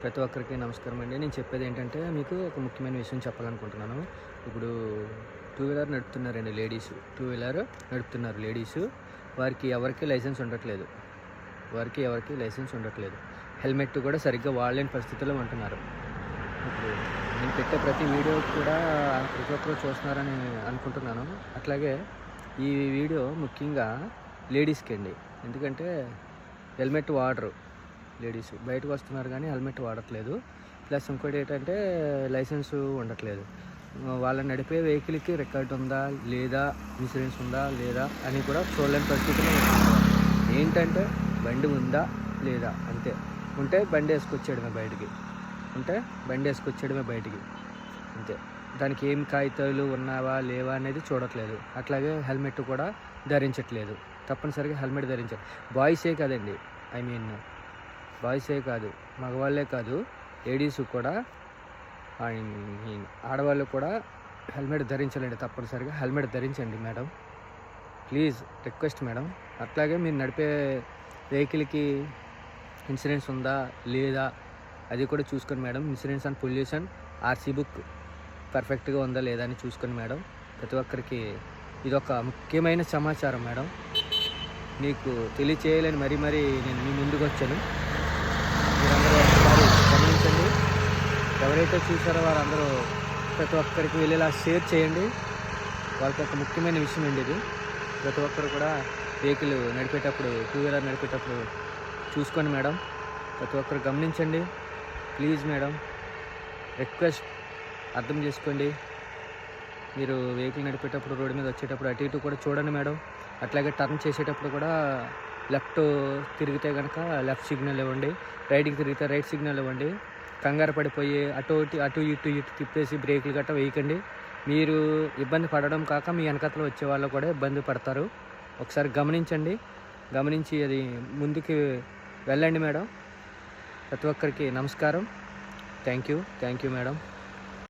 ప్రతి ఒక్కరికి నమస్కారం అండి. నేను చెప్పేది ఏంటంటే మీకు ఒక ముఖ్యమైన విషయం చెప్పాలనుకుంటున్నాను. ఇప్పుడు టూ వీలర్ నడుపుతున్నారండి లేడీసు. టూ వీలర్ నడుపుతున్నారు లేడీసు. వారికి ఎవరికీ లైసెన్స్ ఉండట్లేదు. ఎవరికీ లైసెన్స్ ఉండట్లేదు. హెల్మెట్ కూడా సరిగ్గా వాడలేని పరిస్థితిలో ఉంటున్నారు. ఇప్పుడు నేను పెట్టే ప్రతి వీడియో కూడా ప్రతి ఒక్కరు చూస్తున్నారని అనుకుంటున్నాను. అట్లాగే ఈ వీడియో ముఖ్యంగా లేడీస్‌కి అండి. ఎందుకంటే హెల్మెట్ వాడరు. లేడీస్ బయటకు వస్తున్నారు కానీ హెల్మెట్ వాడట్లేదు. ప్లస్ ఇంకోటి ఏంటంటే లైసెన్స్ ఉండట్లేదు. వాళ్ళని నడిపే వెహికల్కి రికార్డు ఉందా లేదా, ఇన్సూరెన్స్ ఉందా లేదా అని కూడా చూడలేని పరిస్థితిలో ఉన్నారు. ఏంటంటే బండి ఉందా లేదా అంతే. ఉంటే బండి వేసుకొచ్చేయడమే బయటికి అంతే. దానికి ఏం కాగితాలు ఉన్నావా లేవా అనేది చూడట్లేదు. అట్లాగే హెల్మెట్ కూడా ధరించట్లేదు. తప్పనిసరిగా హెల్మెట్ ధరించాలి. బాయ్సే కాదండి, బాయ్సే కాదు, మగవాళ్ళే కాదు, లేడీస్ కూడా ఆడవాళ్ళు కూడా హెల్మెట్ ధరించాలండి. తప్పనిసరిగా హెల్మెట్ ధరించండి మేడం, ప్లీజ్ రిక్వెస్ట్ మేడం. అట్లాగే మీరు నడిపే వెహికల్కి ఇన్సూరెన్స్ ఉందా లేదా అది కూడా చూసుకొని madam. Insurance and pollution RC book పర్ఫెక్ట్గా ఉందా లేదా అని చూసుకొని మేడం. ప్రతి ఒక్కరికి ఇదొక ముఖ్యమైన సమాచారం మేడం. మీకు తెలియచేయాలని మరీ నేను మీ ముందుకు వచ్చాను. మీరందరూ ఒకసారి గమనించండి. ఎవరైతే చూసారో వారందరూ ప్రతి ఒక్కరికి వెళ్ళేలా షేర్ చేయండి. వాళ్ళకి ఒక ముఖ్యమైన విషయం అండి ఇది. ప్రతి ఒక్కరు కూడా వెహికల్ నడిపేటప్పుడు, టూ వీలర్ నడిపేటప్పుడు చూసుకోండి మేడం. ప్రతి ఒక్కరు గమనించండి ప్లీజ్ మేడం, రిక్వెస్ట్ అర్థం చేసుకోండి. మీరు వెహికల్ నడిపేటప్పుడు, రోడ్డు మీద వచ్చేటప్పుడు అటు ఇటు కూడా చూడండి మేడం. అట్లాగే టర్న్ చేసేటప్పుడు కూడా లెఫ్ట్ తిరిగితే కనుక లెఫ్ట్ సిగ్నల్ ఇవ్వండి, రైట్కి తిరిగితే రైట్ సిగ్నల్ ఇవ్వండి. కంగారు పడిపోయి అటు ఇటు తిప్పేసి బ్రేకులు గట్రా వేయకండి. మీరు ఇబ్బంది పడడం కాక మీ వెనకతలో వచ్చే వాళ్ళు కూడా ఇబ్బంది పడతారు. ఒకసారి గమనించి అది ముందుకు వెళ్ళండి మేడం. ప్రతి ఒక్కరికి నమస్కారం. Thank you madam.